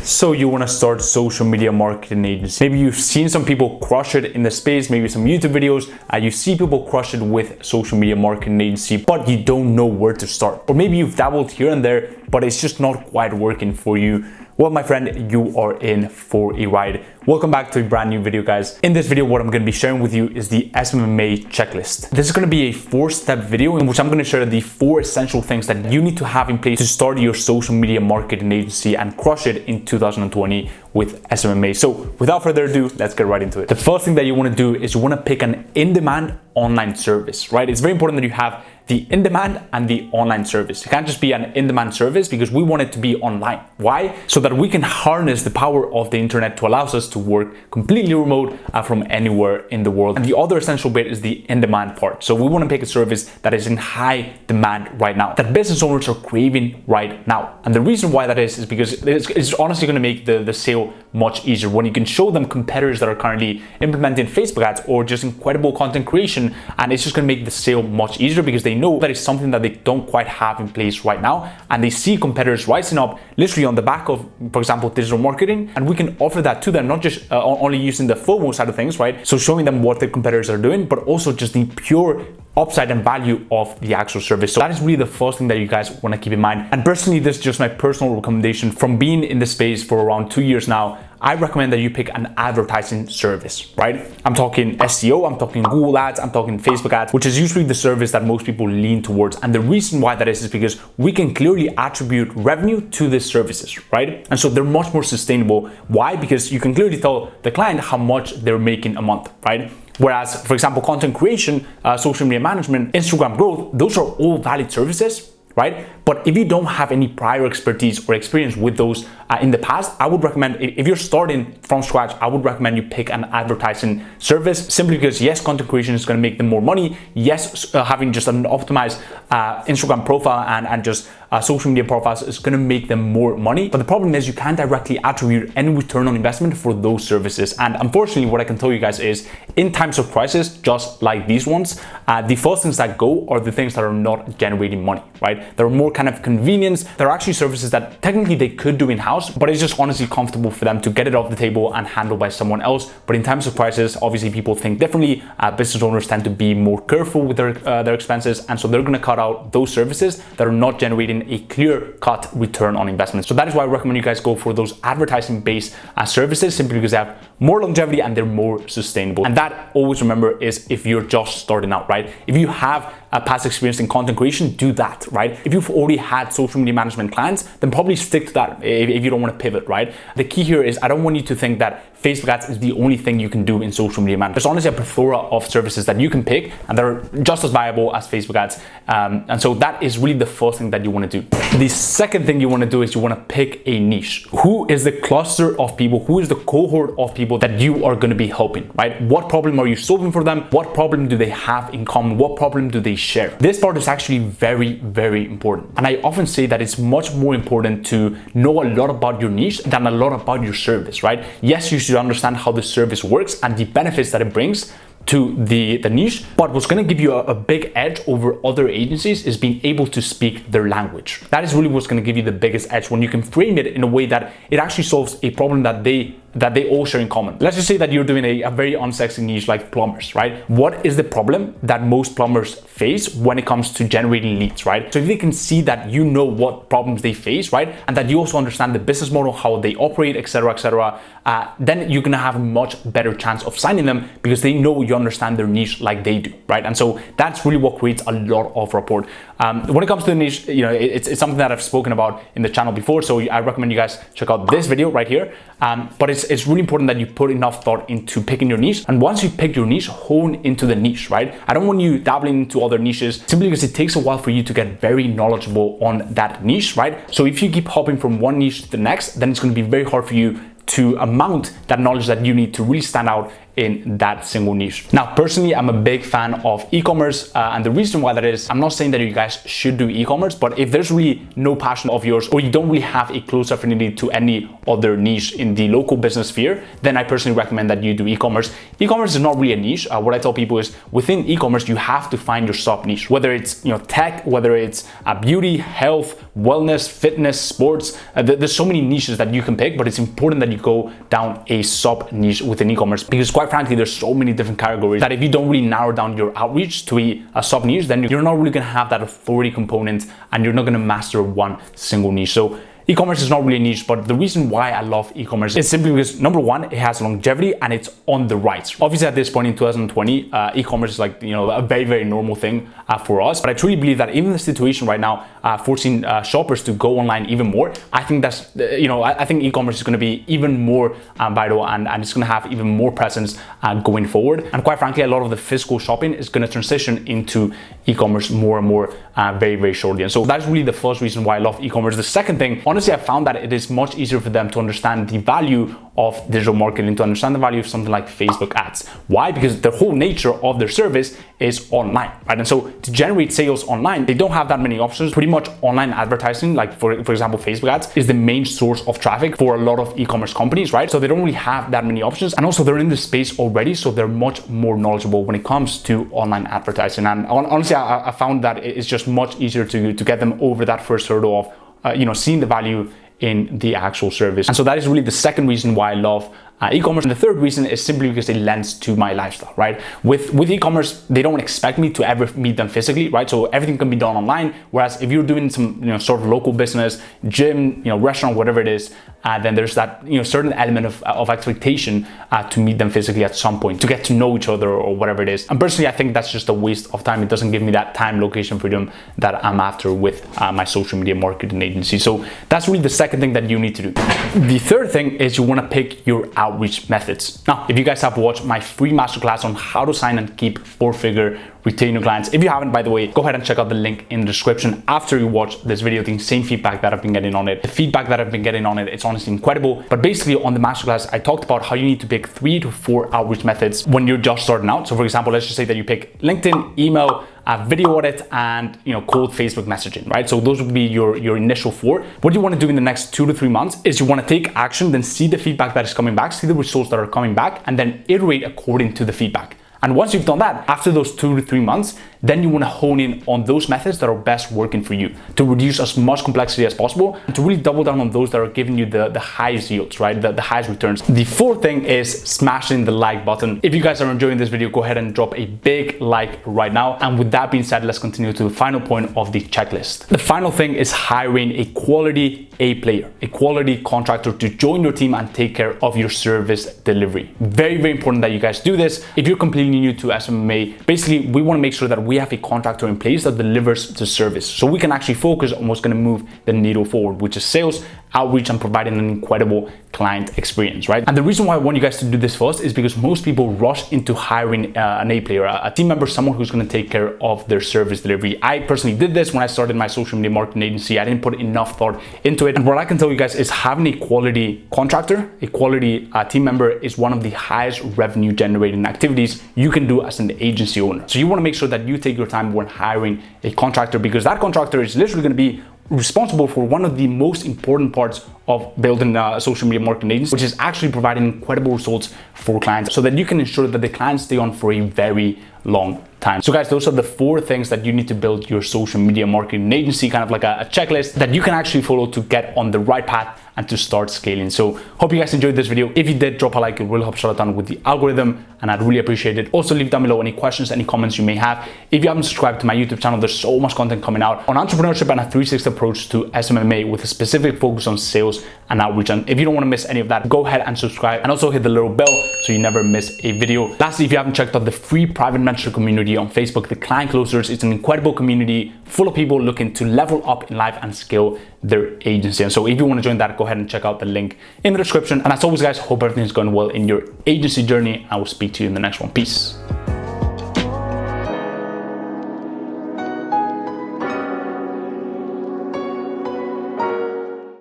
So you want to start social media marketing agency. Maybe you've seen some people crush it in the space, maybe some YouTube videos, you see people crush it with social media marketing agency, but you don't know where to start. Or maybe you've dabbled here and there, but it's just not quite working for you. Well, my friend, you are in for a ride. Welcome back to a brand new video, guys. In this video, what I'm going to be sharing with you is the SMMA checklist. This is going to be a 4-step video in which I'm going to share the 4 essential things that you need to have in place to start your social media marketing agency and crush it in 2020 with SMMA. So without further ado, let's get right into it. The first thing that you want to do is you want to pick an in-demand online service, right? It's very important that you have the in-demand and the online service. It can't just be an in-demand service because we want it to be online. Why? So that we can harness the power of the internet to allow us to work completely remote from anywhere in the world. And the other essential bit is the in-demand part. So we want to pick a service that is in high demand right now, that business owners are craving right now. And the reason why that is because it's honestly going to make the sale much easier when you can show them competitors that are currently implementing Facebook ads or just incredible content creation, and it's just going to make the sale much easier because they know that it's something that they don't quite have in place right now, and they see competitors rising up literally on the back of, for example, digital marketing, and we can offer that to them, not just only using the FOMO side of things, right? So showing them what the competitors are doing, but also just the pure upside and value of the actual service. So that is really the first thing that you guys want to keep in mind. And personally, this is just my personal recommendation from being in the space for around 2 years now. I recommend that you pick an advertising service, right? I'm talking SEO, I'm talking Google ads, I'm talking Facebook ads, which is usually the service that most people lean towards. And the reason why that is because we can clearly attribute revenue to these services, right? And so they're much more sustainable. Why? Because you can clearly tell the client how much they're making a month, right? Whereas, for example, content creation, social media management, Instagram growth, those are all valid services, right? But if you don't have any prior expertise or experience with those in the past, I would recommend, if you're starting from scratch, I would recommend you pick an advertising service, simply because yes, content creation is going to make them more money. Yes, having just an optimized Instagram profile and just social media profiles is going to make them more money. But the problem is you can't directly attribute any return on investment for those services. And unfortunately, what I can tell you guys is in times of crisis, just like these ones, the first things that go are the things that are not generating money, right? They're more kind of convenience. They're actually services that technically they could do in-house, but it's just honestly comfortable for them to get it off the table and handled by someone else. But in times of crisis, obviously people think differently. Business owners tend to be more careful with their expenses, and so they're going to cut out those services that are not generating a clear-cut return on investment. So that is why I recommend you guys go for those advertising-based services, simply because they have more longevity and they're more sustainable. And that, always remember, is if you're just starting out, right? If you have a past experience in content creation, do that, right? If you've already had social media management clients, then probably stick to that if you don't want to pivot, right? The key here is I don't want you to think that Facebook ads is the only thing you can do in social media management. There's honestly a plethora of services that you can pick and they're just as viable as Facebook ads. And so that is really the first thing that you want to do. The second thing you want to do is you want to pick a niche. Who is the cluster of people? Who is the cohort of people that you are going to be helping, right? What problem are you solving for them? What problem do they have in common? What problem do they share? This part is actually very, very important. And I often say that it's much more important to know a lot about your niche than a lot about your service, right? Yes, you should understand how the service works and the benefits that it brings to the niche, but what's going to give you a big edge over other agencies is being able to speak their language. That is really what's going to give you the biggest edge when you can frame it in a way that it actually solves a problem that they all share in common. Let's just say that you're doing a very unsexy niche like plumbers, right? What is the problem that most plumbers face when it comes to generating leads, right? So if they can see that you know what problems they face, right? And that you also understand the business model, how they operate, etc., then you're gonna have a much better chance of signing them because they know you understand their niche like they do, right? And so that's really what creates a lot of rapport. When it comes to the niche, you know, it's something that I've spoken about in the channel before, so I recommend you guys check out this video right here. But it's really important that you put enough thought into picking your niche. And once you pick your niche, hone into the niche, right? I don't want you dabbling into other niches simply because it takes a while for you to get very knowledgeable on that niche, right? So if you keep hopping from one niche to the next, then it's going to be very hard for you to amount that knowledge that you need to really stand out in that single niche. Now, personally, I'm a big fan of e-commerce, and the reason why that is, I'm not saying that you guys should do e-commerce, but if there's really no passion of yours, or you don't really have a close affinity to any other niche in the local business sphere, then I personally recommend that you do e-commerce. E-commerce is not really a niche. What I tell people is within e-commerce, you have to find your sub niche, whether it's tech, whether it's beauty, health, wellness, fitness, sports. There's so many niches that you can pick, but it's important that you go down a sub niche within e-commerce, because quite frankly, there's so many different categories that if you don't really narrow down your outreach to a sub niche, then you're not really going to have that authority component, and you're not going to master one single niche. So e-commerce is not really a niche, but the reason why I love e-commerce is simply because, number one, it has longevity and it's on the rise. Obviously, at this point in 2020, e-commerce is like, a very, very normal thing for us. But I truly believe that even the situation right now, forcing shoppers to go online even more, I think that's, I think e-commerce is going to be even more vital, and it's going to have even more presence going forward. And quite frankly, a lot of the physical shopping is going to transition into e-commerce more and more very, very shortly. And so that's really the first reason why I love e-commerce. The second thing, honestly, I found that it is much easier for them to understand the value of digital marketing, to understand the value of something like Facebook ads. Why? Because the whole nature of their service is online, right? And so to generate sales online, they don't have that many options. Pretty much online advertising, like for example, Facebook ads is the main source of traffic for a lot of e-commerce companies, right? So they don't really have that many options. And also they're in the space already, so they're much more knowledgeable when it comes to online advertising. And honestly, I found that it's just much easier to get them over that first hurdle of, seeing the value in the actual service. And so that is really the second reason why I love e-commerce. And the third reason is simply because it lends to my lifestyle, right? With e-commerce, they don't expect me to ever meet them physically, right? So everything can be done online. Whereas if you're doing some, sort of local business, gym, restaurant, whatever it is, then there's that, certain element of expectation to meet them physically at some point, to get to know each other or whatever it is. And personally, I think that's just a waste of time. It doesn't give me that time, location freedom that I'm after with my social media marketing agency. So that's really the second thing that you need to do. The third thing is you want to pick your outreach methods. Now, if you guys have watched my free masterclass on how to sign and keep 4-figure retainer clients, if you haven't, by the way, go ahead and check out the link in the description after you watch this video. The insane feedback that I've been getting on it, the feedback that I've been getting on it, it's honestly incredible. But basically on the masterclass, I talked about how you need to pick 3 to 4 outreach methods when you're just starting out. So for example, let's just say that you pick LinkedIn, email, video audit, and cold Facebook messaging, right? So those would be your initial 4. What you want to do in the next 2 to 3 months is you want to take action, then see the feedback that is coming back, see the results that are coming back, and then iterate according to the feedback. And once you've done that, after those 2 to 3 months, then you want to hone in on those methods that are best working for you to reduce as much complexity as possible, and to really double down on those that are giving you the highest yields, right? The highest returns. The fourth thing is smashing the like button. If you guys are enjoying this video, go ahead and drop a big like right now. And with that being said, let's continue to the final point of the checklist. The final thing is hiring a quality A player, a quality contractor to join your team and take care of your service delivery. Very, very important that you guys do this. If you're completely new to SMMA, basically we want to make sure that we have a contractor in place that delivers the service, so we can actually focus on what's going to move the needle forward, which is sales, outreach, and providing an incredible client experience, right? And the reason why I want you guys to do this first is because most people rush into hiring an A player, a team member, someone who's going to take care of their service delivery. I personally did this when I started my social media marketing agency. I didn't put enough thought into it. And what I can tell you guys is having a quality contractor, a quality team member is one of the highest revenue generating activities you can do as an agency owner. So you want to make sure that you take your time when hiring a contractor, because that contractor is literally going to be responsible for one of the most important parts of building a social media marketing agency, which is actually providing incredible results for clients, so that you can ensure that the clients stay on for a very long time. So guys, those are the 4 things that you need to build your social media marketing agency, kind of like a checklist that you can actually follow to get on the right path and to start scaling. So hope you guys enjoyed this video. If you did, drop a like. It really helps a ton with the algorithm, and I'd really appreciate it. Also, leave down below any questions, any comments you may have. If you haven't subscribed to my YouTube channel, there's so much content coming out on entrepreneurship and a 360 approach to SMMA with a specific focus on sales and outreach. And if you don't want to miss any of that, go ahead and subscribe, and also hit the little bell so you never miss a video. Lastly, if you haven't checked out the free private mentor community on Facebook, the Client Closers, it's an incredible community full of people looking to level up in life and scale their agency. And so if you want to join that, go ahead and check out the link in the description. And as always, guys, hope everything's going well in your agency journey. I will speak to you in the next one. Peace.